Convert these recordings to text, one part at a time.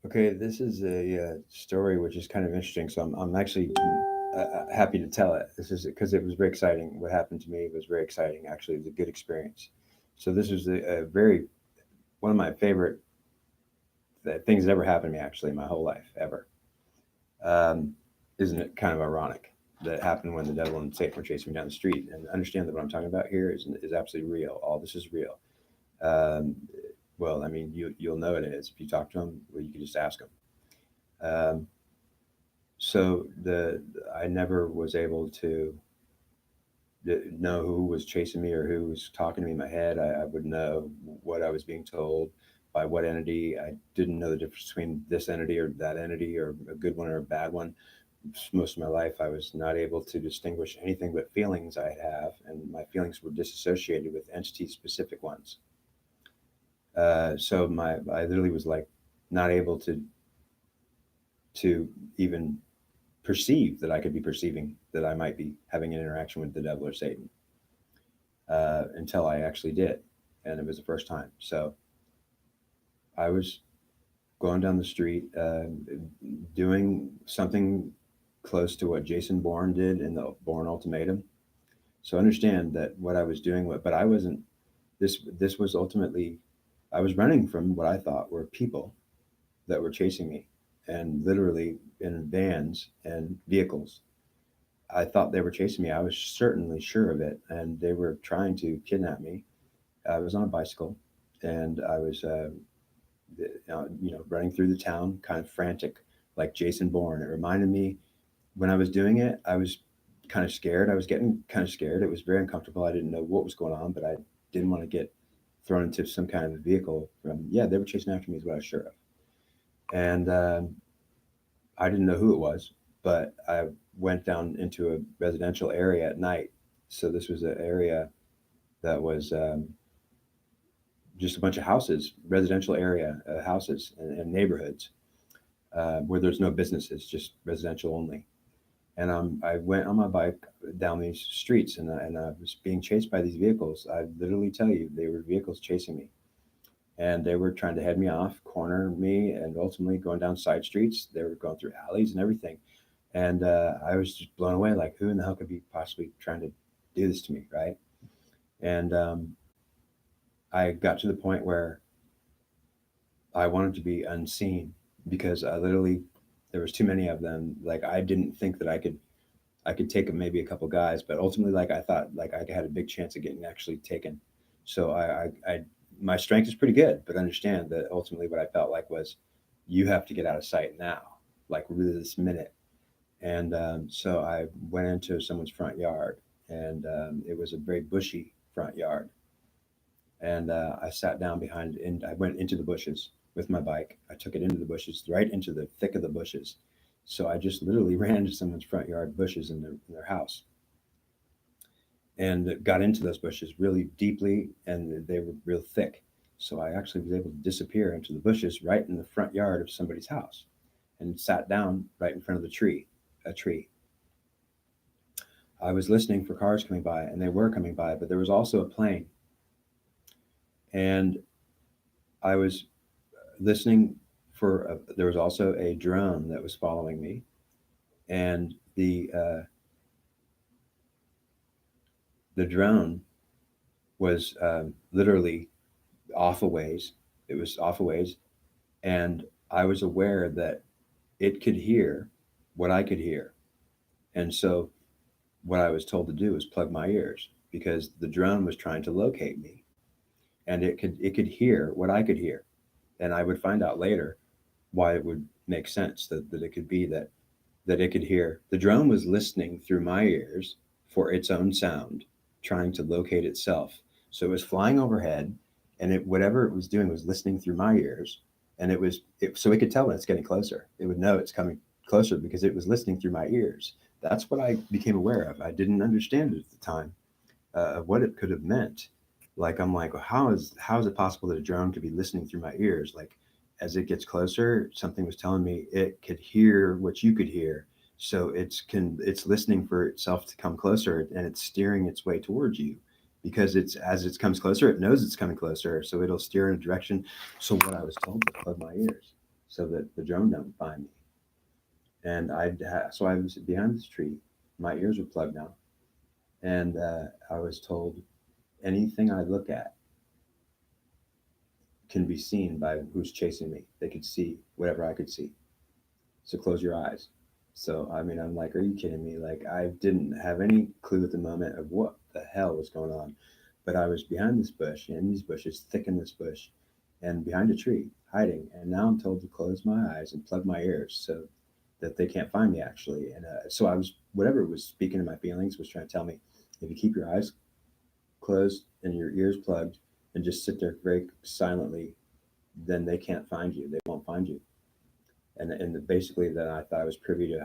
Okay, this is a story which is kind of interesting. So I'm actually happy to tell it. This is because it was very exciting. What happened to me was very exciting. Actually, it was a good experience. So this was a very one of my favorite things that ever happened to me. Actually, my whole life ever. Um, isn't it kind of ironic that happened when the devil and Satan were chasing me down the street? And understand that what I'm talking about here is absolutely real. All this is real. Um, well, I mean, you'll know it is if you talk to them. Well, you can just ask them. Um, so I never was able to know who was chasing me or who was talking to me in my head. I would know what I was being told by what entity. I didn't know the difference between this entity or that entity or a good one or a bad one. Most of my life, I was not able to distinguish anything but feelings I have, and my feelings were disassociated with entity specific ones. So I literally was like not able to even perceive that I could be perceiving that I might be having an interaction with the devil or Satan until I actually did, and it was the first time. So I was going down the street, doing something close to what Jason Bourne did in the Bourne Ultimatum. So understand that what I was doing, but I wasn't. This was ultimately, I was running from what I thought were people that were chasing me, and literally in vans and vehicles. I thought they were chasing me. I was certainly sure of it, and they were trying to kidnap me. I was on a bicycle, and I was, running through the town, kind of frantic, like Jason Bourne. It reminded me when I was doing it, I was kind of scared. I was getting kind of scared. It was very uncomfortable. I didn't know what was going on, but I didn't want to get thrown into some kind of vehicle. Yeah, they were chasing after me, is what I was sure of. And I didn't know who it was, but I went down into a residential area at night. So this was an area that was just a bunch of houses, residential area houses and neighborhoods where there's no businesses, just residential only. And I went on my bike down these streets, and I was being chased by these vehicles. I literally tell you, they were vehicles chasing me, and they were trying to head me off, corner me, and ultimately going down side streets. They were going through alleys and everything. And I was just blown away, like, who in the hell could be possibly trying to do this to me, right? And I got to the point where I wanted to be unseen because I literally there was too many of them. Like I didn't think that I could take maybe a couple guys, but ultimately, like I thought, like I had a big chance of getting actually taken. So my strength is pretty good, but understand that ultimately, what I felt like was, you have to get out of sight now, like really this minute. And so I went into someone's front yard, and it was a very bushy front yard. And I sat down behind, and I went into the bushes with my bike. I took it into the bushes, right into the thick of the bushes. So I just literally ran into someone's front yard bushes in their house, and got into those bushes really deeply, and they were real thick. So I actually was able to disappear into the bushes right in the front yard of somebody's house, and sat down right in front of a tree. I was listening for cars coming by, and they were coming by, but there was also a plane, and I was listening there was also a drone that was following me, and the drone was literally off a ways. It was off a ways, and I was aware that it could hear what I could hear, and so what I was told to do was plug my ears because the drone was trying to locate me, and it could hear what I could hear, and I would find out later why it would make sense that it could be that it could hear. The drone was listening through my ears for its own sound, trying to locate itself. So it was flying overhead, and whatever it was doing was listening through my ears, and so it could tell when it's getting closer. It would know it's coming closer because it was listening through my ears. That's what I became aware of. I didn't understand it at the time, of what it could have meant. Like I'm like, well, how is it possible that a drone could be listening through my ears? Like as it gets closer, something was telling me it could hear what you could hear. So it's listening for itself to come closer, and it's steering its way towards you because it's as it comes closer, it knows it's coming closer, so it'll steer in a direction. So what I was told was plug my ears. so that the drone don't find me. And so I was behind this tree. My ears were plugged now, and I was told anything I look at can be seen by who's chasing me. They could see whatever I could see. So close your eyes. So I mean, I'm like, are you kidding me? Like I didn't have any clue at the moment of what the hell was going on, but I was behind this bush, and these bushes, thick in this bush, and behind a tree, hiding. And now I'm told to close my eyes and plug my ears so that they can't find me actually. And so I was, whatever was speaking to my feelings was trying to tell me, if you keep your eyes closed and your ears plugged and just sit there very silently, then they can't find you. They won't find you. And basically then I thought I was privy to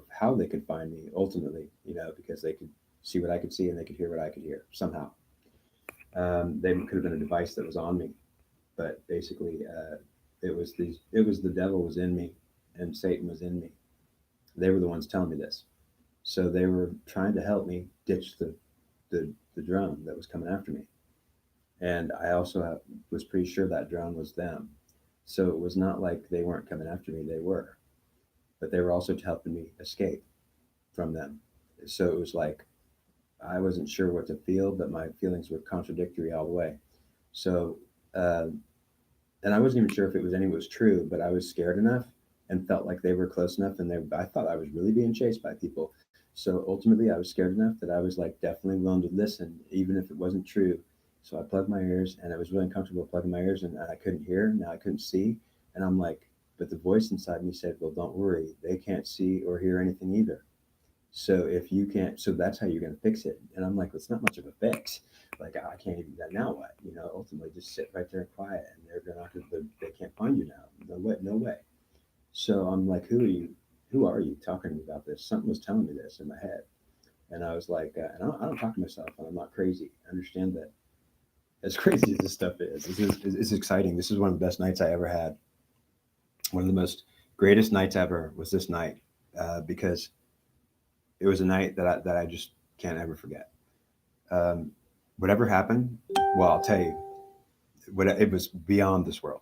how they could find me ultimately, because they could see what I could see and they could hear what I could hear somehow. They could have been a device that was on me, but basically it was the devil was in me and Satan was in me. They were the ones telling me this. So they were trying to help me ditch the drone that was coming after me. And I also was pretty sure that drone was them. So it was not like they weren't coming after me, they were. But they were also helping me escape from them. So it was like I wasn't sure what to feel, but my feelings were contradictory all the way. So, uh, and I wasn't even sure if it was any of it was true, but I was scared enough and felt like they were close enough, and I thought I was really being chased by people. So ultimately, I was scared enough that I was like definitely willing to listen, even if it wasn't true. So I plugged my ears, and I was really uncomfortable plugging my ears, and I couldn't hear. Now I couldn't see, and I'm like, but the voice inside me said, "Well, don't worry, they can't see or hear anything either." So if you can't, so that's how you're going to fix it. And I'm like, well, it's not much of a fix. Like I can't even do that now. What? Ultimately just sit right there and quiet, and they're not going to. They can't find you now. No way. No way. So I'm like, who are you? Who are you talking to me about this? Something was telling me this in my head, and I was like, and I don't talk to myself, and I'm not crazy. I understand that. As crazy as this stuff is, it's exciting. This is one of the best nights I ever had. One of the most greatest nights ever was this night, because it was a night that I just can't ever forget. Um, Whatever happened, well, I'll tell you, it was beyond this world,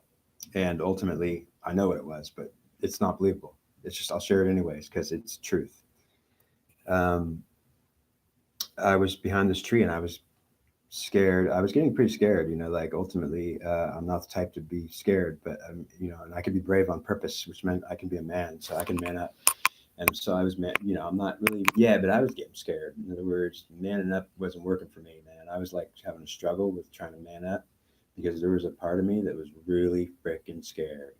and ultimately, I know what it was, but it's not believable. It's just I'll share it anyways because it's truth. Um, I was behind this tree and I was scared. I was getting pretty scared. Like ultimately, I'm not the type to be scared, but and I could be brave on purpose, which meant I can be a man, so I can man up. And so I was, man, I'm not really, yeah, but I was getting scared. In other words, manning up wasn't working for me, man. I was like having a struggle with trying to man up because there was a part of me that was really freaking scared.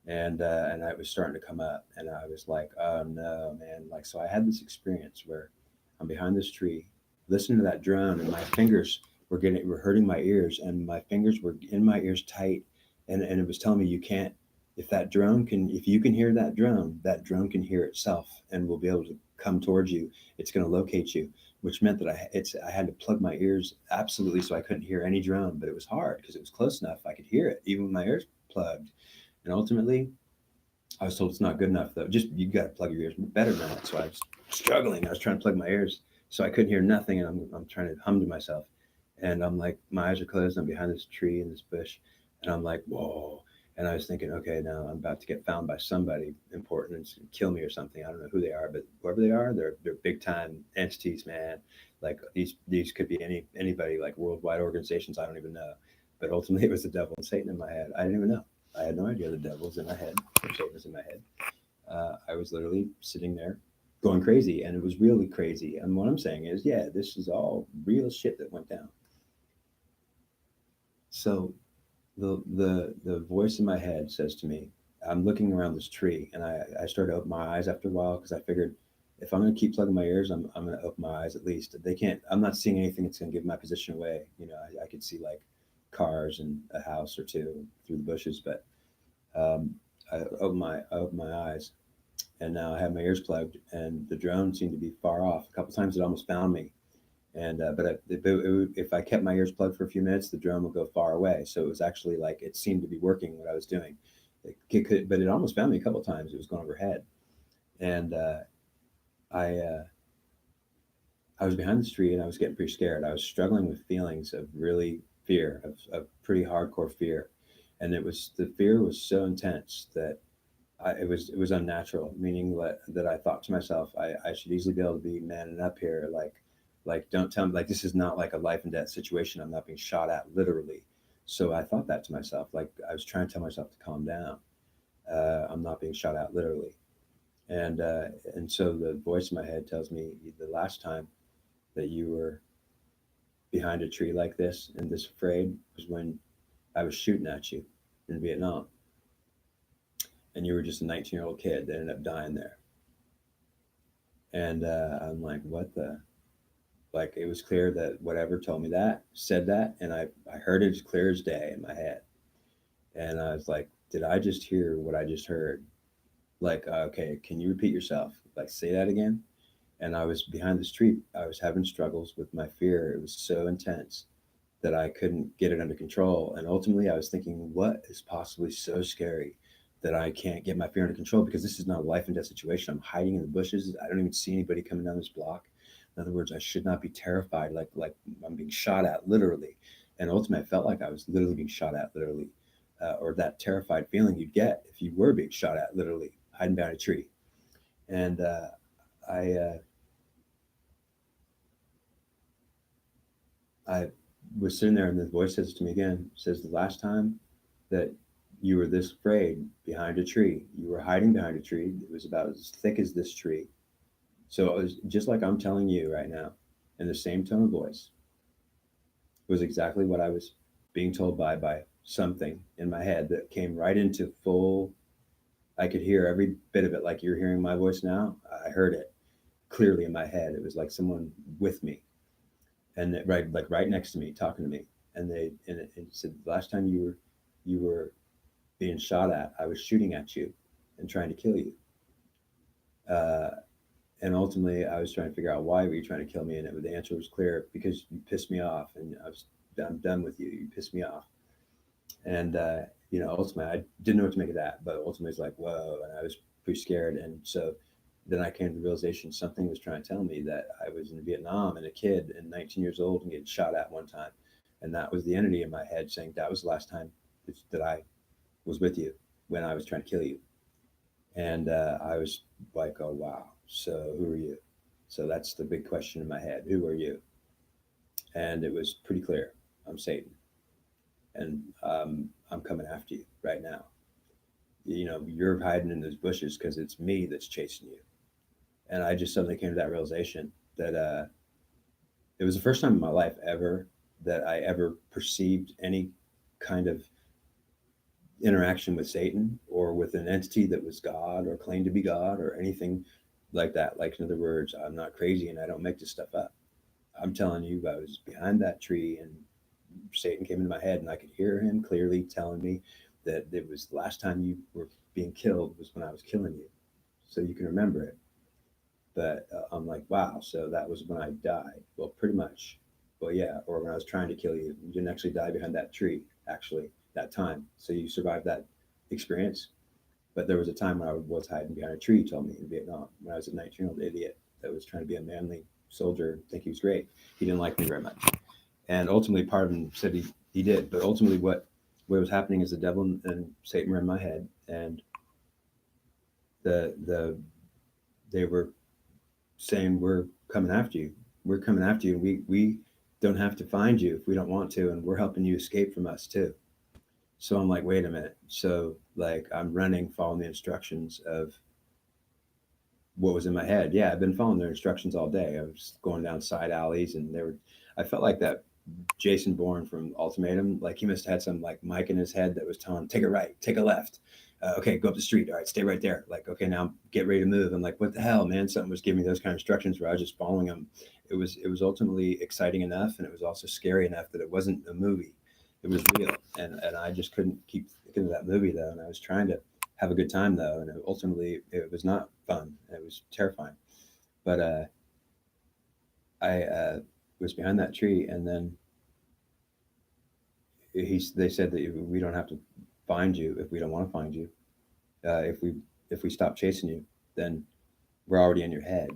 And it was starting to come up. And I was like, oh no, man. Like, so I had this experience where I'm behind this tree, listening to that drone, and my fingers were hurting my ears, and my fingers were in my ears tight. And it was telling me, you can't, if you can hear that drone can hear itself and will be able to come towards you. It's going to locate you, which meant that I had to plug my ears absolutely so I couldn't hear any drone, but it was hard because it was close enough. I could hear it even with my ears plugged. And ultimately, I was told it's not good enough though. Just you got to plug your ears better than that. So I was struggling. I was trying to plug my ears so I couldn't hear nothing, and I'm trying to hum to myself. And I'm like, my eyes are closed. I'm behind this tree in this bush, and I'm like, whoa. And I was thinking, okay, now I'm about to get found by somebody important and it's gonna kill me or something. I don't know who they are, but whoever they are, they're big time entities, man. Like these could be anybody, like worldwide organizations. I don't even know. But ultimately, it was the devil and Satan in my head. I didn't even know. I had no idea the devil was in my head or Satan was in my head. I was literally sitting there going crazy, and it was really crazy. And what I'm saying is, yeah, this is all real shit that went down. So the voice in my head says to me, I'm looking around this tree, and I started to open my eyes after a while because I figured if I'm going to keep plugging my ears, I'm going to open my eyes at least. They can't. I'm not seeing anything that's going to give my position away. I could see like cars and a house or two through the bushes, but um, I opened my eyes, and now I have my ears plugged, and the drone seemed to be far off. A couple times it almost found me, and if I kept my ears plugged for a few minutes, the drone would go far away. So it was actually like it seemed to be working what I was doing. But it almost found me a couple of times. It was going overhead, and I uh, I was behind this tree and I was getting pretty scared. I was struggling with feelings of really fear, of pretty hardcore fear, and the fear was so intense that it was unnatural, meaning that I thought to myself, I should easily be able to be manning up here. Like, don't tell me, like, this is not like a life and death situation. I'm not being shot at literally. So I thought that to myself, like I was trying to tell myself to calm down. I'm not being shot at literally. And so the voice in my head tells me the last time that you were behind a tree like this and this afraid was when I was shooting at you in Vietnam, and you were just a 19-year-old kid that ended up dying there. And I'm like, what the? Like, it was clear that whatever told me that said that, and I heard it as clear as day in my head. And I was like, did I just hear what I just heard? Like, okay, can you repeat yourself? Like, say that again. And I was behind this tree. I was having struggles with my fear. It was so intense that I couldn't get it under control. And ultimately, I was thinking, what is possibly so scary that I can't get my fear under control? Because this is not a life and death situation. I'm hiding in the bushes. I don't even see anybody coming down this block. In other words, I should not be terrified, like I'm being shot at literally. And ultimately, I felt like I was literally being shot at literally, or that terrified feeling you'd get if you were being shot at literally, hiding behind a tree. And I I was sitting there, and the voice says to me again, says, the last time that you were this afraid behind a tree, you were hiding behind a tree. It was about as thick as this tree. So it was just like I'm telling you right now, in the same tone of voice, was exactly what I was being told by something in my head that came right into full. I could hear every bit of it, like you're hearing my voice now. I heard it clearly in my head. It was like someone with me, and right, like right next to me, talking to me. And it said, last time you were being shot at, I was shooting at you and trying to kill you. Uh, and ultimately, I was trying to figure out why were you trying to kill me, and the answer was clear: because you pissed me off, and I'm done with you. You pissed me off, and ultimately, I didn't know what to make of that. But ultimately, it's like, whoa, and I was pretty scared. And so then I came to the realization something was trying to tell me that I was in Vietnam and a kid and 19 years old and getting shot at one time, and that was the entity in my head saying that was the last time that I was with you when I was trying to kill you. And I was like, oh, wow. So who are you? So that's the big question in my head. Who are you? And it was pretty clear. I'm Satan. And I'm coming after you right now. You're hiding in those bushes because it's me that's chasing you. And I just suddenly came to that realization that it was the first time in my life ever that I ever perceived any kind of interaction with Satan or with an entity that was God or claimed to be God or anything like that. Like, in other words, I'm not crazy and I don't make this stuff up. I'm telling you, I was behind that tree and Satan came into my head and I could hear him clearly telling me that it was the last time you were being killed was when I was killing you. So you can remember it. But I'm like, wow, so that was when I died. Well, pretty much. Well, yeah, or when I was trying to kill you. You didn't actually die behind that tree, actually, that time. So you survived that experience. But there was a time when I was hiding behind a tree, you told me, in Vietnam, when I was a 19-year-old idiot that was trying to be a manly soldier, think he was great. He didn't like me very much. And ultimately, part of him said he did. But ultimately, what was happening is the devil and Satan were in my head. And the they were saying, we're coming after you. We're coming after you. We don't have to find you if we don't want to. And we're helping you escape from us too. So I'm like, wait a minute. So, like, I'm running, following the instructions of what was in my head. Yeah, I've been following their instructions all day. I was going down side alleys, and I felt like that Jason Bourne from Ultimatum. Like, he must have had some like mic in his head that was telling him, take a right, take a left. Okay, go up the street. All right, stay right there. Like, okay, now get ready to move. I'm like, what the hell, man? Something was giving me those kind of instructions where I was just following them. It was ultimately exciting enough, and it was also scary enough that it wasn't a movie. It was real, and I just couldn't keep thinking of that movie though. And I was trying to have a good time though, and ultimately it was not fun. It was terrifying. But I was behind that tree, and then they said that we don't have to find you if we don't want to find you. If we stop chasing you, then we're already in your head,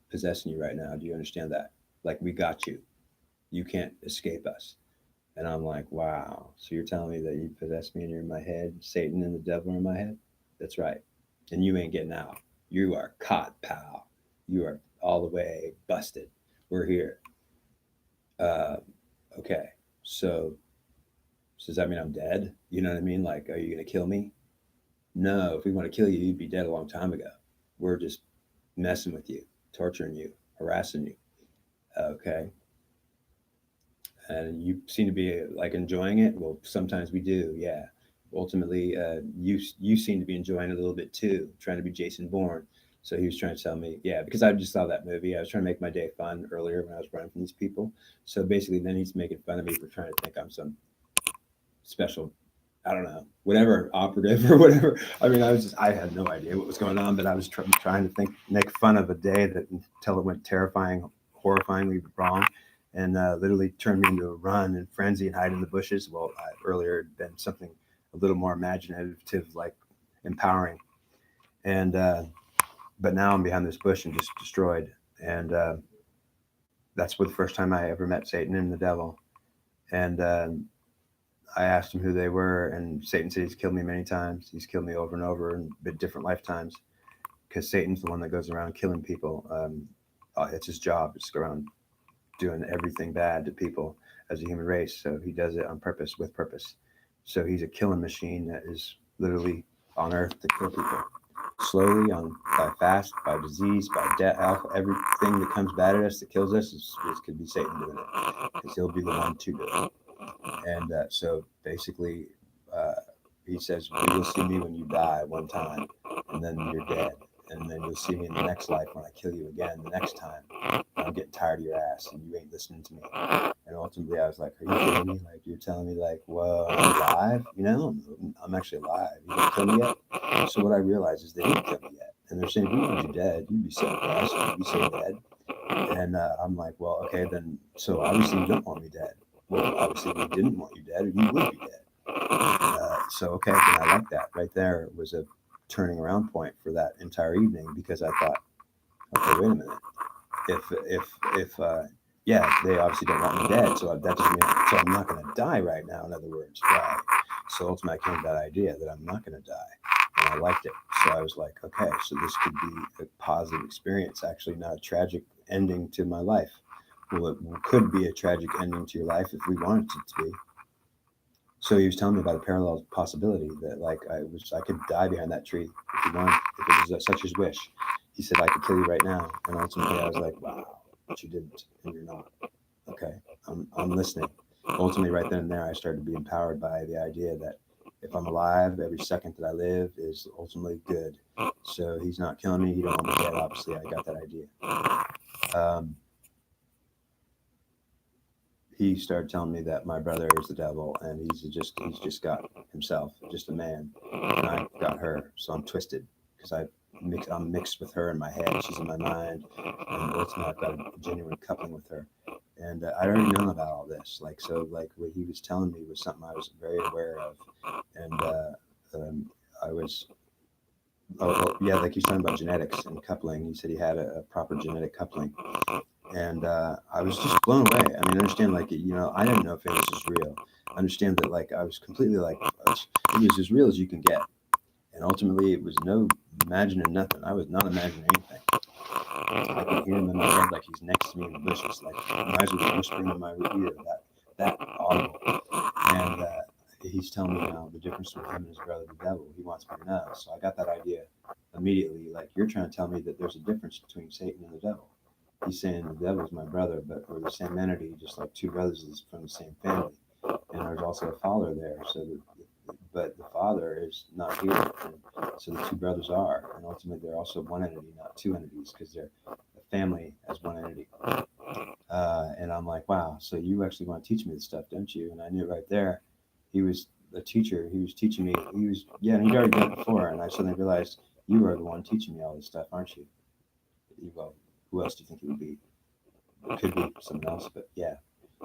possessing you right now. Do you understand that? Like, we got you. You can't escape us. And I'm like, wow. So you're telling me that you possess me and you're in my head, Satan and the devil are in my head? That's right. and you ain't getting out. You are caught, pal. You are all the way busted. We're here. Uh, okay. So does that mean I'm dead? You know what I mean? Like, are you going to kill me? No, if we want to kill you, you'd be dead a long time ago. We're just messing with you, torturing you, harassing you. Okay. And you seem to be like enjoying it. Well, sometimes we do. Yeah. Ultimately, you seem to be enjoying it a little bit too, trying to be Jason Bourne. So he was trying to tell me, yeah, because I just saw that movie. I was trying to make my day fun earlier when I was running from these people. So basically, then he's making fun of me for trying to think I'm some special, I don't know, whatever operative or whatever. I mean, I had no idea what was going on, but I was trying to make fun of a day that until it went terrifying, horrifyingly wrong, and literally turned me into a run and frenzy and hide in the bushes. Well, earlier had been something a little more imaginative, like empowering, and but now I'm behind this bush and just destroyed, and that's the first time I ever met Satan and the devil, and I asked him who they were, and Satan said he's killed me many times. He's killed me over and over in different lifetimes, because Satan's the one that goes around killing people. It's his job. It's around doing everything bad to people as a human race. So he does it on purpose, with purpose. So he's a killing machine that is literally on earth to kill people slowly, by fast, by disease, by death. Everything that comes bad at us that kills us could be Satan doing it, because he'll be the one to do it. And so basically, he says, "You will see me when you die one time, and then you're dead. And then you'll see me in the next life when I kill you again the next time. I'm getting tired of your ass, and you ain't listening to me." And ultimately, I was like, "Are you kidding me? Like, you're telling me, like, whoa, I'm alive? You know, I'm actually alive. You didn't kill me yet?" So what I realized is they didn't kill me yet. And they're saying, "We want you dead. You'd be so impressed. You'd be so dead." And I'm like, "Well, okay, then, so obviously you don't want me dead." Well, obviously we didn't want you dead, or you would be dead. So okay, then I like that. Right there was a turning around point for that entire evening, because I thought, okay, wait a minute. If yeah, they obviously don't want me dead, so that doesn't mean so I'm not going to die right now. In other words, right? So ultimately, I came to that idea that I'm not going to die, and I liked it. So I was like, okay, so this could be a positive experience, actually, not a tragic ending to my life. Well, it could be a tragic ending to your life if we wanted it to be. So he was telling me about a parallel possibility that, like, I could die behind that tree if you want, if it was such his wish. He said I could kill you right now, and ultimately I was like, wow, but you didn't, and you're not. Okay, I'm listening. Ultimately, right then and there, I started to be empowered by the idea that if I'm alive, every second that I live is ultimately good. So he's not killing me. He don't want me dead. Obviously, I got that idea. He started telling me that my brother is the devil, and he's just got himself, just a man, and I got her. So I'm twisted, because I'm mixed with her in my head. She's in my mind, and ultimately I've got a genuine coupling with her. And I'd already known about all this. Like what he was telling me was something I was very aware of, and I was. Oh, yeah, like he's talking about genetics and coupling. He said he had a proper genetic coupling, and I was just blown away. I mean, understand, like, I didn't know if this was real. Understand that, like, I was completely like, it was as real as you can get, and ultimately it was no imagining nothing. I was not imagining anything. I can hear him in my head, like he's next to me in the bushes, like Miser was whispering in my ear, that audible, and he's telling me now the difference between him and his brother, the devil. He wants me to know. So I got that idea immediately. Like, you're trying to tell me that there's a difference between Satan and the devil. He's saying the devil's my brother, but we're the same entity, just like two brothers from the same family. And there's also a father there. But the father is not here. And so the two brothers are. And ultimately, they're also one entity, not two entities, because they're a family as one entity. And I'm like, wow, so you actually want to teach me this stuff, don't you? And I knew right there, he was the teacher. He was teaching me. And he'd already done it before. And I suddenly realized, you are the one teaching me all this stuff, aren't you? Well, who else do you think it would be? It could be someone else, but yeah.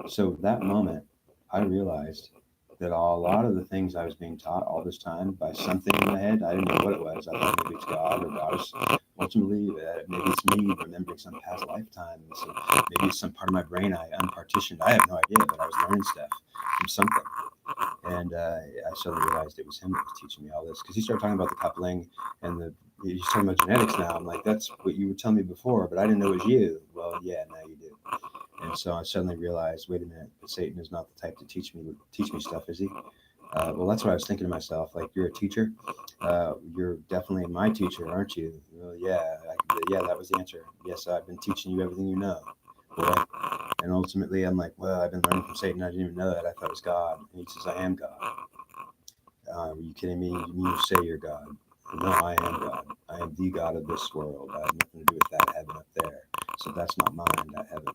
So that moment, I realized that a lot of the things I was being taught all this time by something in my head, I didn't know what it was. I thought maybe it's God or goddess. Ultimately, maybe it's me remembering some past lifetime. So maybe it's some part of my brain I unpartitioned. I have no idea, but I was learning stuff from something. And I suddenly realized it was him that was teaching me all this, because he started talking about the coupling and he's talking about genetics now. I'm like, that's what you were telling me before, but I didn't know it was you. Well, yeah, now you do. And so I suddenly realized, wait a minute, Satan is not the type to teach me stuff, is he? Well, that's what I was thinking to myself. Like, you're a teacher. You're definitely my teacher, aren't you? Well, yeah, yeah, that was the answer. Yes, I've been teaching you everything you know. Boy. And ultimately, I'm like, well, I've been learning from Satan. I didn't even know that. I thought it was God. And he says, I am God. Are you kidding me? You say you're God. No, I am God. I am the God of this world. I have nothing to do with that heaven up there. So that's not mine, that heaven.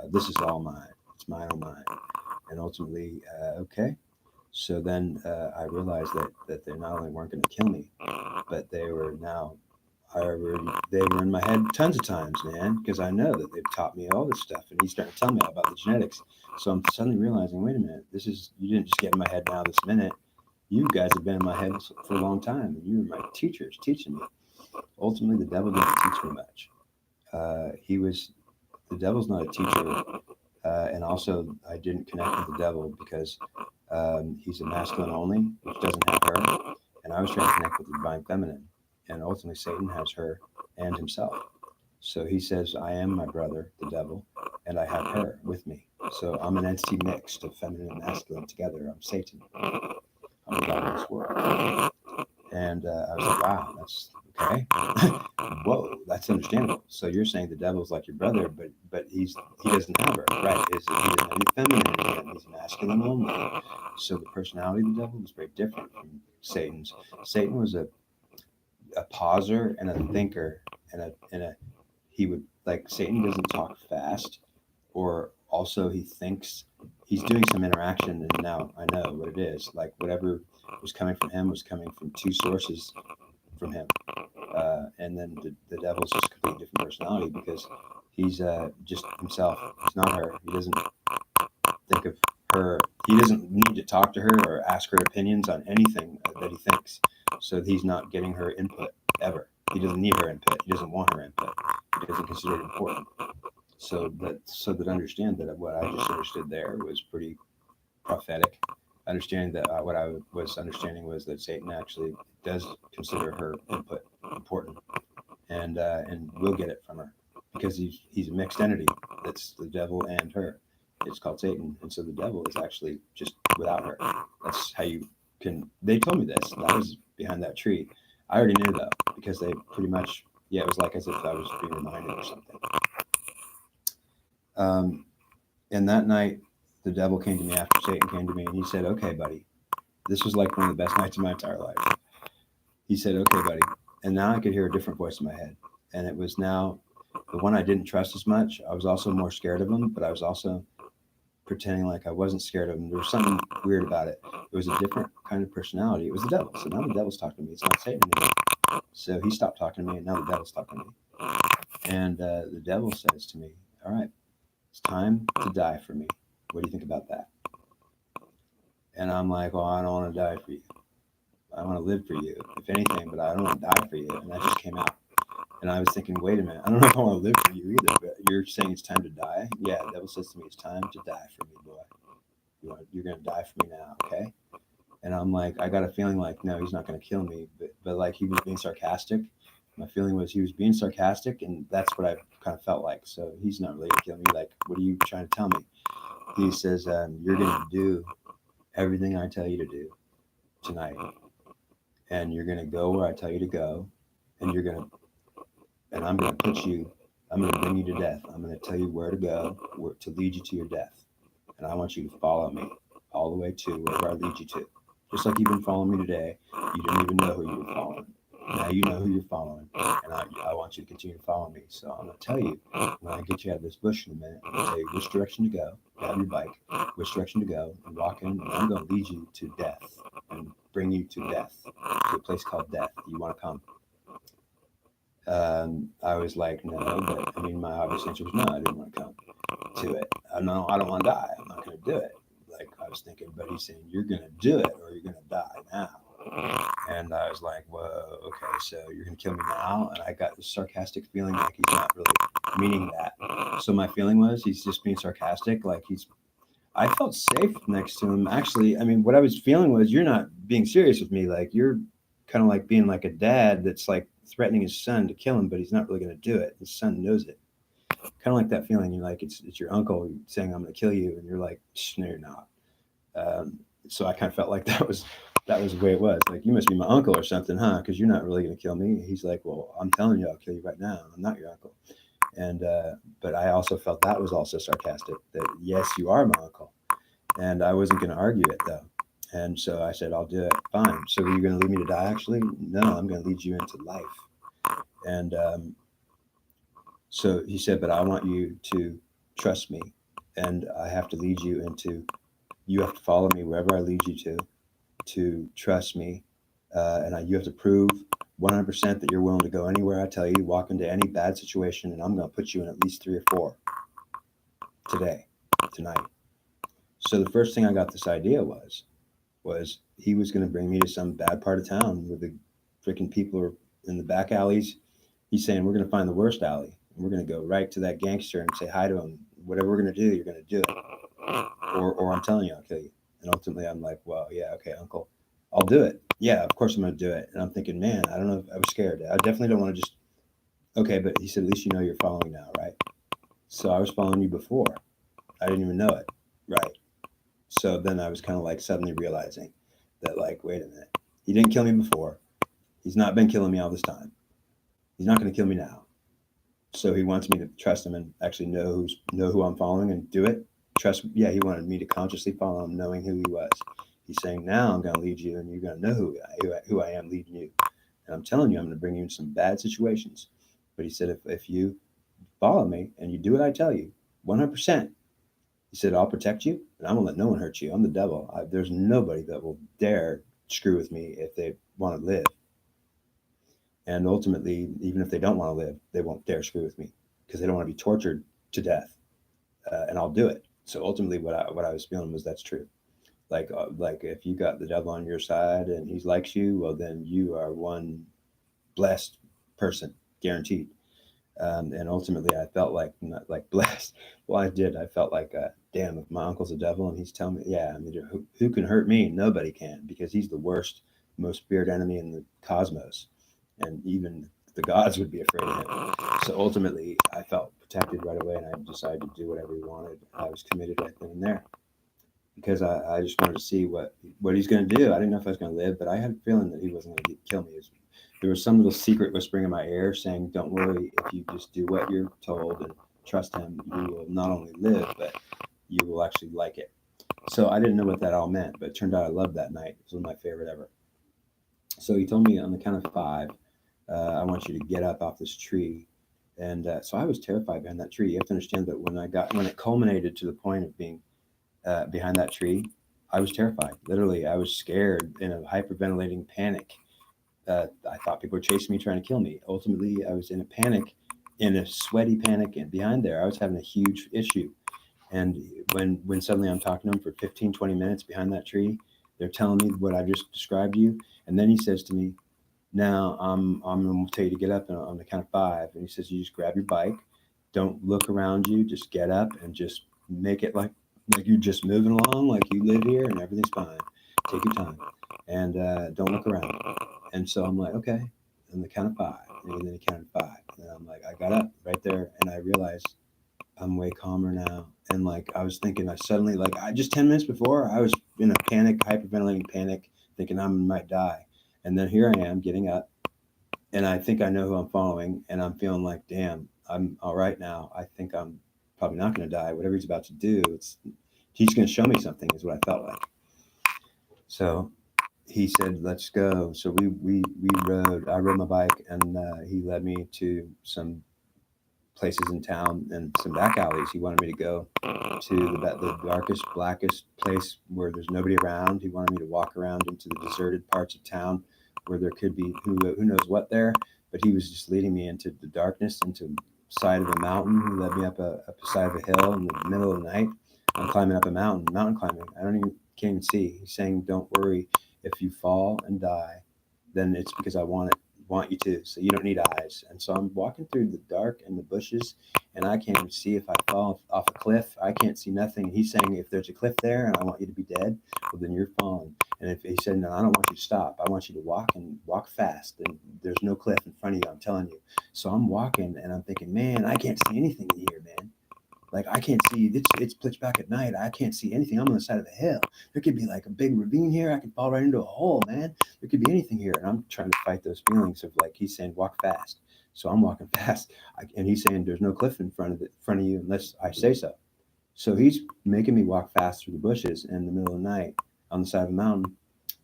This is all mine. It's mine, oh mine. And ultimately, okay. So then I realized that they not only weren't going to kill me, but they were now, they were in my head tons of times, man, because I know that they've taught me all this stuff. And he's starting to tell me about the genetics. So I'm suddenly realizing, wait a minute, you didn't just get in my head now this minute. You guys have been in my head for a long time, and you were my teachers teaching me. Ultimately, the devil didn't teach me much. The devil's not a teacher. And also, I didn't connect with the devil because he's a masculine only, which doesn't have her. And I was trying to connect with the divine feminine. And ultimately, Satan has her and himself. So he says, I am my brother, the devil, and I have her with me. So I'm an entity mixed of feminine and masculine together. I'm Satan. I'm the God of this world. And I was like, wow, that's okay. Whoa, that's understandable. So you're saying the devil's like your brother, but he doesn't have her, right? He doesn't have any femininity, and he's masculine only. So the personality of the devil was very different from Satan's. Satan was a pauser and a thinker, and he would, like, Satan doesn't talk fast, or also he thinks he's doing some interaction, and now I know what it is. Like, whatever was coming from him was coming from two sources from him. And then the devil's just a completely different personality, because he's just himself. He's not her. He doesn't think of her. He doesn't need to talk to her or ask her opinions on anything that he thinks. So he's not getting her input ever. He doesn't need her input. He doesn't want her input. He doesn't consider it important. So that understand that what I just understood there was pretty prophetic. Understanding that what I was understanding was that Satan actually does consider her input important, and will get it from her, because he's a mixed entity. That's the devil and her. It's called Satan, and so the devil is actually just without her. That's how you can. They told me this. I was behind that tree. I already knew though, because they pretty much, yeah, it was like as if I was being reminded or something. Um, and that night, the devil came to me after Satan came to me, and he said, "Okay, buddy." This was like one of the best nights of my entire life. He said, "Okay, buddy." And now I could hear a different voice in my head. And it was now the one I didn't trust as much. I was also more scared of him, but I was also pretending like I wasn't scared of him. There was something weird about it. It was a different kind of personality. It was the devil. So now the devil's talking to me. It's not Satan anymore. So he stopped talking to me, and now the devil's talking to me. And the devil says to me, "All right, it's time to die for me. What do you think about that?" And I'm like, "Well, I don't want to die for you. I want to live for you, if anything, but I don't want to die for you." And that just came out. And I was thinking, wait a minute, I don't know if I want to live for you either, but you're saying it's time to die? Yeah, the devil says to me, it's time to die for me, boy. You're going to die for me now, okay? And I'm like, I got a feeling like, no, he's not going to kill me. But like, he was being sarcastic. My feeling was he was being sarcastic, and that's what I kind of felt like. So he's not really going to kill me. Like, what are you trying to tell me? He says, you're going to do everything I tell you to do tonight. And you're going to go where I tell you to go. And I'm going to bring you to death. I'm going to tell you where to go, to lead you to your death. And I want you to follow me all the way to wherever I lead you to. Just like you've been following me today, you didn't even know who you were following. Now you know who you're following, and I want you to continue to follow me. So I'm going to tell you, when I get you out of this bush in a minute, I'm going to tell you which direction to go, grab your bike, which direction to go, and walk in, and I'm going to lead you to death and bring you to death, to a place called death. Do you want to come? I was like, no, but I mean, my obvious answer was no, I didn't want to come to it. No, I don't want to die. I'm not going to do it. Like, I was thinking, but he's saying, you're going to do it or you're going to die now. And I was like, whoa, okay, so you're going to kill me now? And I got this sarcastic feeling like he's not really meaning that. So my feeling was he's just being sarcastic. Like I felt safe next to him. Actually, I mean, what I was feeling was you're not being serious with me. Like you're kind of like being like a dad that's like threatening his son to kill him, but he's not really going to do it. His son knows it. Kind of like that feeling. You're like it's your uncle saying I'm going to kill you, and you're like, no, you're not. So I kind of felt like that was the way it was. Like you must be my uncle or something, huh? Because you're not really going to kill me. He's like, well, I'm telling you, I'll kill you right now. I'm not your uncle. And but I also felt that was also sarcastic. That yes, you are my uncle, and I wasn't going to argue it though. And so I said, I'll do it. Fine. So are you going to leave me to die? Actually, no. I'm going to lead you into life. And so he said, but I want you to trust me, and I have to lead you into. You have to follow me wherever I lead you to trust me, you have to prove 100% that you're willing to go anywhere I tell you, walk into any bad situation, and I'm going to put you in at least 3 or 4 today, tonight. So the first thing I got this idea was he was going to bring me to some bad part of town where the freaking people are in the back alleys. He's saying we're going to find the worst alley, and we're going to go right to that gangster and say hi to him. Whatever we're going to do, you're going to do it, or I'm telling you, I'll kill you. And ultimately, I'm like, well, yeah, okay, uncle, I'll do it. Yeah, of course I'm going to do it. And I'm thinking, man, I don't know. I was scared. I definitely don't want to just, okay, but he said, at least you know you're following now, right? So I was following you before. I didn't even know it. Right. So then I was kind of like suddenly realizing that, like, wait a minute. He didn't kill me before. He's not been killing me all this time. He's not going to kill me now. So he wants me to trust him and actually know who I'm following and do it. Trust. Yeah, he wanted me to consciously follow him, knowing who he was. He's saying, now I'm going to lead you, and you're going to know who I am leading you. And I'm telling you, I'm going to bring you in some bad situations. But he said, if you follow me and you do what I tell you, 100%, he said, I'll protect you, and I'm going to let no one hurt you. I'm the devil. There's nobody that will dare screw with me if they want to live. And ultimately, even if they don't want to live, they won't dare screw with me because they don't want to be tortured to death. And I'll do it. So ultimately, what I was feeling was that's true. Like if you got the devil on your side and he likes you, well then you are one blessed person, guaranteed. And ultimately, I felt like not like blessed. Well, I did. I felt like, damn, if my uncle's a devil and he's telling me, yeah, I mean, who can hurt me? Nobody can because he's the worst, most feared enemy in the cosmos, and even the gods would be afraid of him. So ultimately, I felt protected right away, and I decided to do whatever he wanted. I was committed right then and there because I just wanted to see what he's going to do. I didn't know if I was going to live, but I had a feeling that he wasn't going to kill me. There was some little secret whispering in my ear saying, "Don't worry, if you just do what you're told and trust him, you will not only live, but you will actually like it." So I didn't know what that all meant, but it turned out I loved that night. It was one of my favorite ever. So he told me on the count of 5, I want you to get up off this tree. And so I was terrified behind that tree. You have to understand that when it culminated to the point of being behind that tree, I was terrified. Literally, I was scared in a hyperventilating panic. I thought people were chasing me, trying to kill me. Ultimately, I was in a panic, in a sweaty panic, and behind there, I was having a huge issue. And when suddenly I'm talking to them for 15, 20 minutes behind that tree, they're telling me what I just described to you. And then he says to me, now I'm going to tell you to get up on the count of 5. And he says, you just grab your bike. Don't look around you. Just get up and just make it like you're just moving along, like you live here and everything's fine. Take your time and don't look around. And so I'm like, okay, on the count of 5. And then he counted 5. And I'm like, I got up right there and I realized I'm way calmer now. And like I was thinking, I suddenly I just 10 minutes before I was in a panic, hyperventilating panic, thinking I might die. And then here I am getting up, and I think I know who I'm following, and I'm feeling like, damn, I'm all right now. I think I'm probably not going to die. Whatever he's about to do, he's going to show me something, is what I felt like. So he said, let's go. So we rode. I rode my bike, and he led me to some places in town and some back alleys. He wanted me to go to the darkest, blackest place where there's nobody around. He wanted me to walk around into the deserted parts of town where there could be who knows what there. But he was just leading me into the darkness, into the side of a mountain. He led me up a side of a hill in the middle of the night. I'm climbing up a mountain climbing. Can't even see. He's saying, don't worry. If you fall and die, then it's because I want it want you to, so you don't need eyes. And so I'm walking through the dark and the bushes, and I can't even see if I fall off a cliff. I can't see nothing. He's saying, if there's a cliff there and I want you to be dead, well, then you're falling. And if he said, no, I don't want you to stop. I want you to walk fast. And there's no cliff in front of you, I'm telling you. So I'm walking, and I'm thinking, man, I can't see anything in here, man. Like, I can't see, it's pitch black at night. I can't see anything. I'm on the side of a hill. There could be like a big ravine here. I could fall right into a hole, man. There could be anything here. And I'm trying to fight those feelings of, like, he's saying, walk fast. So I'm walking fast. And he's saying, there's no cliff in front of you unless I say so. So he's making me walk fast through the bushes in the middle of the night on the side of a mountain.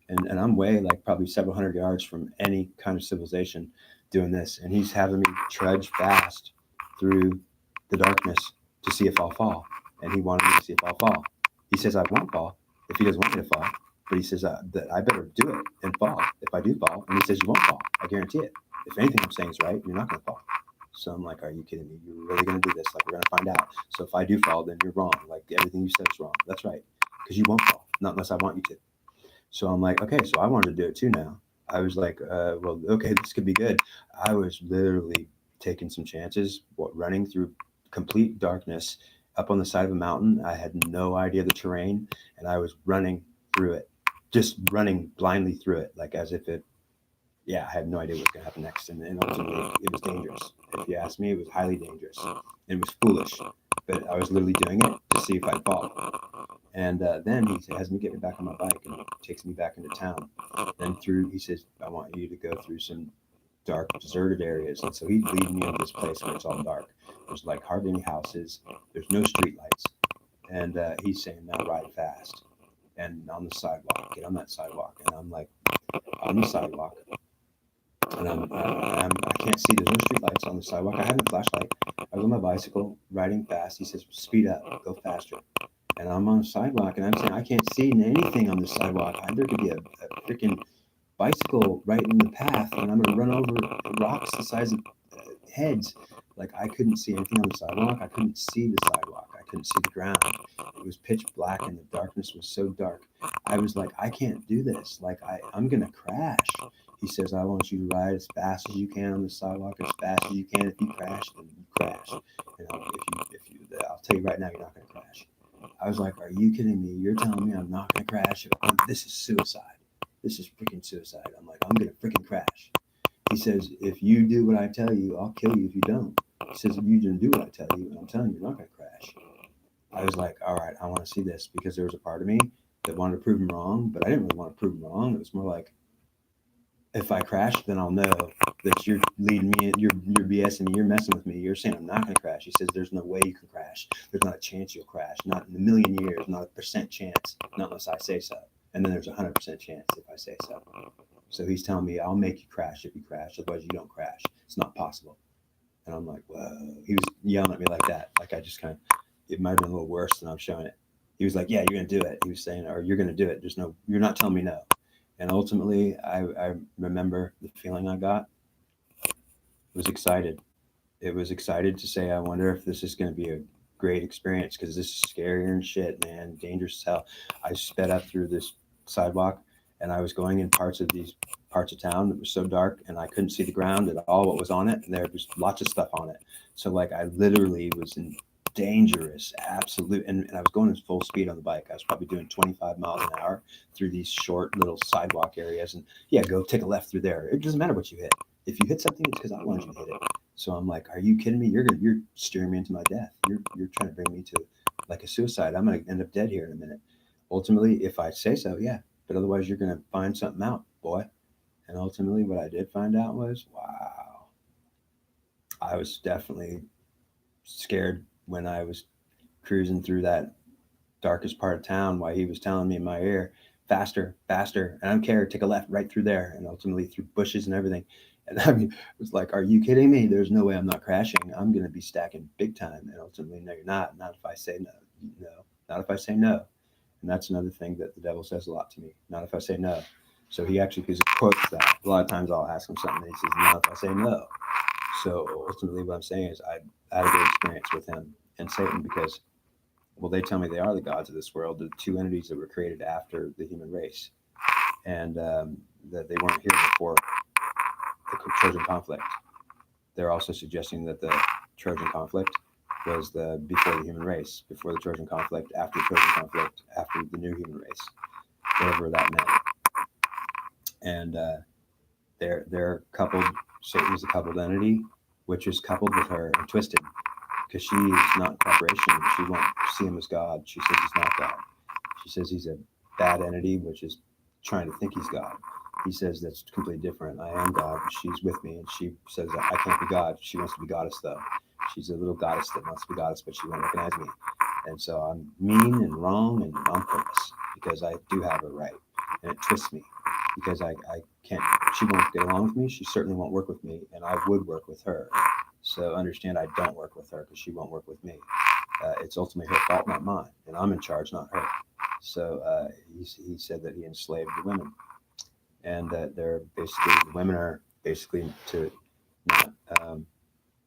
And I'm way, like, probably several hundred yards from any kind of civilization doing this. And he's having me trudge fast through the darkness to see if I'll fall. And he wanted me to see if I'll fall. He says I won't fall if he doesn't want me to fall. But he says that I better do it and fall if I do fall. And he says you won't fall. I guarantee it. If anything I'm saying is right, you're not going to fall. So I'm like, are you kidding me? You're really going to do this? Like, we're going to find out. So if I do fall, then you're wrong. Like, everything you said is wrong. That's right. Because you won't fall. Not unless I want you to. So I'm like, okay, so I wanted to do it too now. I was like, well, okay, this could be good. I was literally taking some chances, running through complete darkness up on the side of a mountain. I had no idea the terrain, and I was running through it, just running blindly through it, like as if I had no idea what was going to happen next. And ultimately, it was dangerous. If you ask me, it was highly dangerous. It was foolish, but I was literally doing it to see if I'd fall. And then he has me get back on my bike and takes me back into town. Then he says, I want you to go through some dark, deserted areas. And so he's leading me into this place where it's all dark. There's like hardly any houses. There's no street lights. And he's saying, now ride fast. And on the sidewalk, get on that sidewalk. And I'm like, on the sidewalk. And I can't see. There's no street lights on the sidewalk. I had a flashlight. I was on my bicycle riding fast. He says, speed up, go faster. And I'm on the sidewalk, and I'm saying, I can't see anything on the sidewalk. There could be a freaking bicycle right in the path, and I'm going to run over rocks the size of heads. Like, I couldn't see anything on the sidewalk. I couldn't see the sidewalk. I couldn't see the ground. It was pitch black, and the darkness was so dark. I was like, I can't do this. Like, I'm going to crash. He says, I want you to ride as fast as you can on the sidewalk, as fast as you can. If you crash, then you crash. I'll tell you right now, you're not going to crash. I was like, are you kidding me? You're telling me I'm not going to crash? This is suicide. This is freaking suicide. I'm like, I'm going to freaking crash. He says, if you do what I tell you, I'll kill you if you don't. He says, if you didn't do what I tell you, and I'm telling you, you're not going to crash. I was like, all right, I want to see this, because there was a part of me that wanted to prove him wrong, but I didn't really want to prove him wrong. It was more like, if I crash, then I'll know that you're leading me, you're BSing me, you're messing with me. You're saying I'm not going to crash. He says, there's no way you can crash. There's not a chance you'll crash. Not in a million years, not a % chance, not unless I say so. And then there's 100% chance if I say so. So he's telling me, I'll make you crash if you crash. Otherwise, you don't crash. It's not possible. And I'm like, whoa. He was yelling at me like that. Like, I just it might have been a little worse than I'm showing it. He was like, yeah, you're going to do it. He was saying, or you're going to do it. You're not telling me no. And ultimately, I remember the feeling I got. It was excited. It was excited to say, I wonder if this is going to be a great experience, because this is scarier and shit, man. Dangerous as hell. I sped up through this sidewalk, and I was going in parts of town that was so dark, and I couldn't see the ground at all, what was on it. And there was lots of stuff on it. So, like, I literally was in dangerous, absolute, and I was going at full speed on the bike. I was probably doing 25 miles an hour through these short little sidewalk areas. And go take a left through there. It doesn't matter what you hit. If you hit something, it's because I wanted you to hit it. So I'm like, are you kidding me? You're steering me into my death. You're trying to bring me to like a suicide. I'm going to end up dead here in a minute. Ultimately, if I say so, yeah. But otherwise, you're going to find something out, boy. And ultimately, what I did find out was, wow, I was definitely scared when I was cruising through that darkest part of town while he was telling me in my ear, faster, faster. And I don't care, take a left right through there, and ultimately through bushes and everything. And I mean, it was like, are you kidding me? There's no way I'm not crashing. I'm going to be stacking big time. And ultimately, no, you're not. Not if I say no. No, not if I say no. And that's another thing that the devil says a lot to me. Not if I say no. So he actually quotes that. A lot of times I'll ask him something, and he says, not if I say no. So ultimately what I'm saying is I had a good experience with him and Satan, because, well, they tell me they are the gods of this world, the two entities that were created after the human race, and that they weren't here before the Trojan conflict. They're also suggesting that the Trojan conflict was before the human race, before the Trojan conflict, after the Trojan conflict, after the new human race, whatever that meant. And they're coupled. Satan is a coupled entity, which is coupled with her and twisted, because she is not in cooperation. She won't see him as God. She says he's not God. She says he's a bad entity, which is trying to think he's God. He says that's completely different. I am God. She's with me, and she says I can't be God. She wants to be goddess, though. She's a little goddess that wants to be goddess, but she won't recognize me. And so I'm mean and wrong and on purpose, because I do have a right, and it twists me because I can't. She won't get along with me. She certainly won't work with me, and I would work with her. So understand, I don't work with her because she won't work with me. It's ultimately her fault, not mine, and I'm in charge, not her. So he said that he enslaved the women, and that the women are basically to not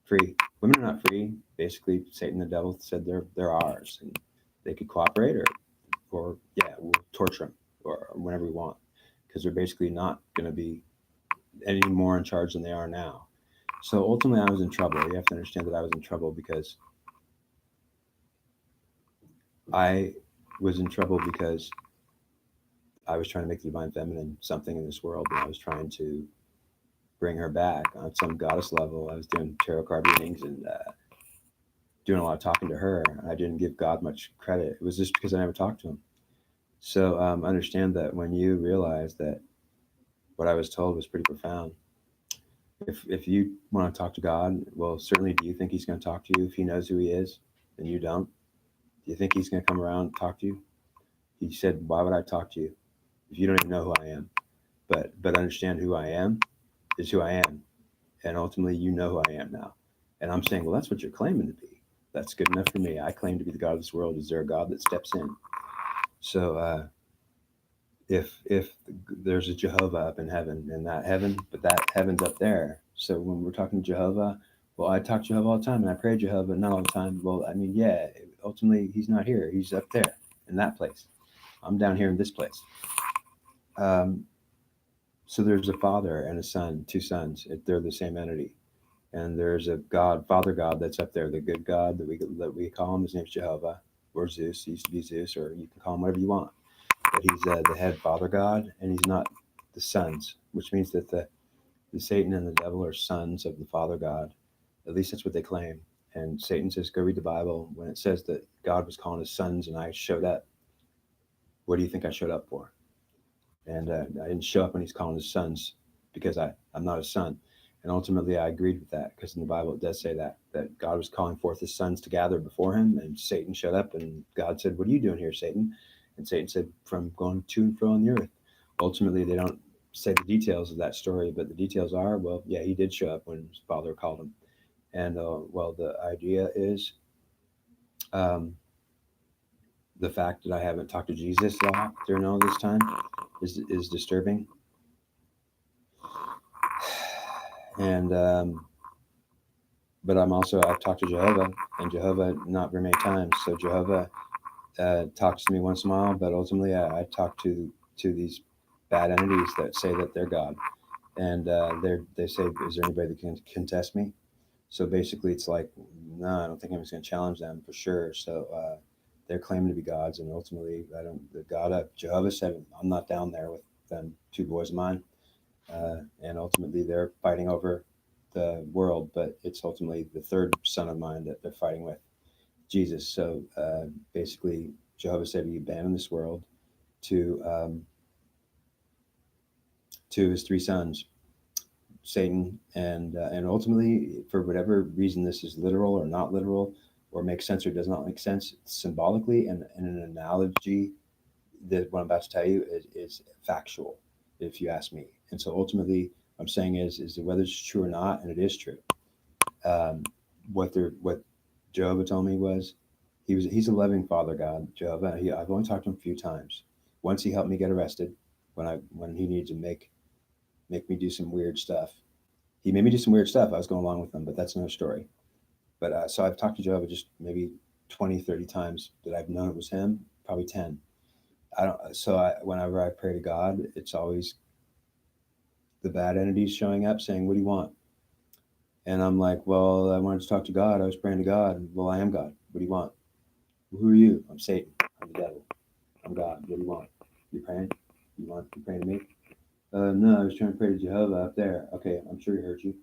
free. Women are not free. Basically, Satan, the devil, said they're ours, and they could cooperate, or yeah, we'll torture them or whenever we want, because they're basically not going to be any more in charge than they are now. So ultimately, I was in trouble. You have to understand that I was in trouble because I was in trouble because I was trying to make the divine feminine something in this world, and I was trying to bring her back on some goddess level. I was doing tarot card readings and doing a lot of talking to her. I didn't give God much credit. It was just because I never talked to him. So understand that when you realize that what I was told was pretty profound. If you want to talk to God, well, certainly, do you think he's going to talk to you if he knows who he is and you don't? Do you think he's going to come around and talk to you? He said, why would I talk to you if you don't even know who I am? But understand who I am is who I am. And ultimately, you know who I am now. And I'm saying, well, that's what you're claiming to be. That's good enough for me. I claim to be the God of this world. Is there a God that steps in? So if there's a Jehovah up in heaven, and that heaven's up there. So when we're talking to Jehovah, well, I talk to Jehovah all the time, and I pray to Jehovah not all the time. Well, I mean, yeah, ultimately, he's not here. He's up there in that place. I'm down here in this place. So there's a father and a son, two sons. They're the same entity. And there's a God, Father God, that's up there, the good God that we call him. His name's Jehovah, or Zeus. He used to be Zeus, or you can call him whatever you want. But he's the head Father God, and he's not the sons, which means that the Satan and the devil are sons of the Father God. At least that's what they claim. And Satan says, go read the Bible. When it says that God was calling his sons and I showed up, what do you think I showed up for? And I didn't show up when he's calling his sons because I'm not a son. And ultimately, I agreed with that, because in the Bible it does say that God was calling forth his sons to gather before him, and Satan showed up, and God said, what are you doing here, Satan? And Satan said, from going to and fro on the earth. Ultimately, they don't say the details of that story, but the details are, well, yeah, he did show up when his father called him. And well, the idea is the fact that I haven't talked to Jesus a lot during all this time is disturbing. And but I've talked to Jehovah, and Jehovah not very many times. So Jehovah talks to me once in a while, but ultimately I talk to these bad entities that say that they're God, and they say, is there anybody that can contest me? So basically, it's like, no, I don't think anyone's going to challenge them for sure. So they're claiming to be gods, and ultimately, the God of Jehovah said, I'm not down there with them two boys of mine, and ultimately they're fighting over the world, but it's ultimately the third son of mine that they're fighting with, Jesus. So basically, Jehovah said he abandoned this world to his three sons, Satan, and ultimately, for whatever reason, this is literal or not literal, or makes sense or does not make sense symbolically, and an analogy that what I'm about to tell you is factual, if you ask me. And so ultimately, what I'm saying is that whether it's true or not, and it is true. What Jehovah told me was he's a loving Father God, Jehovah. I've only talked to him a few times. Once he helped me get arrested when he needed to make me do some weird stuff. He made me do some weird stuff. I was going along with him, but that's another story. But so I've talked to Jehovah just maybe 20, 30 times that I've known it was him, probably 10. Whenever I pray to God, it's always the bad entities showing up saying, "What do you want?" And I'm like, "Well, I wanted to talk to God. I was praying to God." "Well, I am God. What do you want?" "Well, who are you?" "I'm Satan. I'm the devil. I'm God. What do you want?" "You praying? You praying to me?" No, I was trying to pray to Jehovah up there." "Okay, I'm sure he heard you,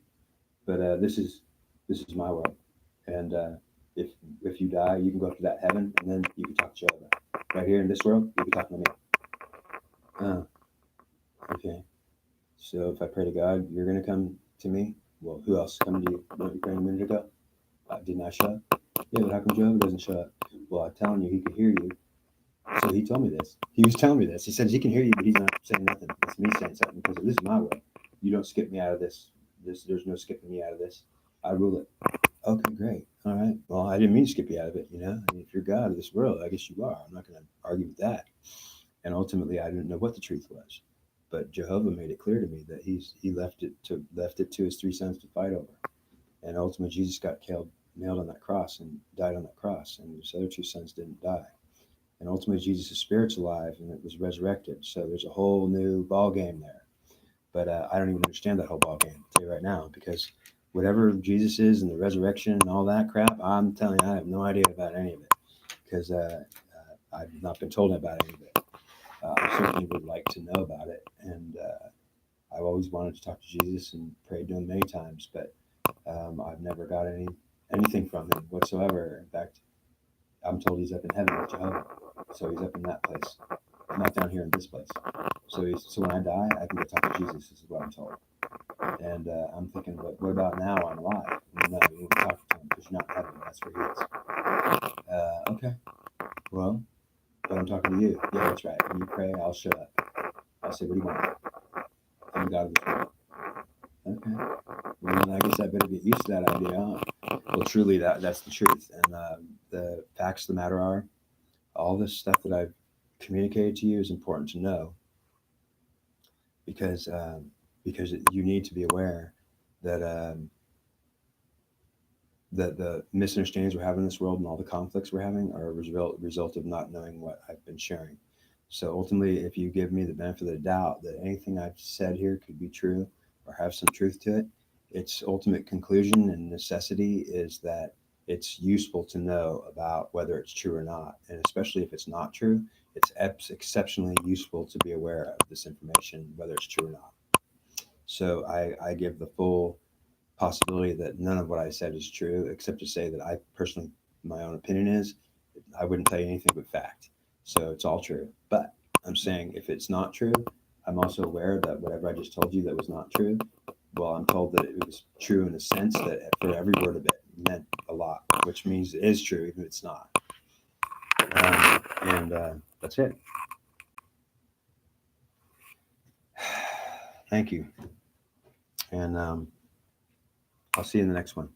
but this is my way, and if if you die, you can go up to that heaven, and then you can talk to Jehovah. Right here in this world, you can talk to me." "Oh, okay. So if I pray to God, you're gonna come to me? Well, who else is coming to you? Weren't you praying a minute ago? Didn't I show up?" "Yeah, but how come Jehovah doesn't show up?" "Well, I'm telling you, he can hear you." So he told me this. He was telling me this. He says he can hear you, but he's not saying nothing. It's me saying something because this is my way. You don't skip me out of this. There's no skipping me out of this. I rule it. "Okay, great. All right. Well, I didn't mean to skip you out of it. I mean, if you're God of this world, I guess you are. I'm not going to argue with that." And ultimately, I didn't know what the truth was, but Jehovah made it clear to me that he left it to his three sons to fight over. And ultimately, Jesus got killed, nailed on that cross, and died on that cross, and his other two sons didn't die. And ultimately, Jesus' spirit's alive, and it was resurrected. So there's a whole new ball game there. But I don't even understand that whole ball game, I'll tell you right now, because whatever Jesus is and the resurrection and all that crap, I'm telling you, I have no idea about any of it because I've not been told about any of it. I certainly would like to know about it, and I've always wanted to talk to Jesus and prayed to him many times, but I've never got anything from him whatsoever. In fact, I'm told he's up in heaven with Jehovah, so he's up in that place, not down here in this place. So when I die, I can go talk to Jesus. This is what I'm told. And I'm thinking, what about now? I'm alive. No, you need to talk to him because you're not in heaven. That's where he is. Okay. Well, but I'm talking to you. Yeah, that's right. When you pray, I'll show up. I'll say, "What do you want?" "I'm the God of this world." "Okay. Well, then I guess I better get used to that idea, huh?" Well, truly, that's the truth. And the facts of the matter are, all this stuff that I've communicated to you is important to know because you need to be aware that that the misunderstandings we're having in this world and all the conflicts we're having are a result of not knowing what I've been sharing. So ultimately, if you give me the benefit of the doubt that anything I've said here could be true or have some truth to it, its ultimate conclusion and necessity is that it's useful to know about whether it's true or not. And especially if it's not true, it's exceptionally useful to be aware of this information, whether it's true or not. So I give the full possibility that none of what I said is true, except to say that I personally, my own opinion is, I wouldn't tell you anything but fact. So it's all true. But I'm saying if it's not true, I'm also aware that whatever I just told you that was not true, well, I'm told that it was true in a sense that for every word of it meant a lot, which means it is true even if it's not. And that's it. Thank you. And I'll see you in the next one.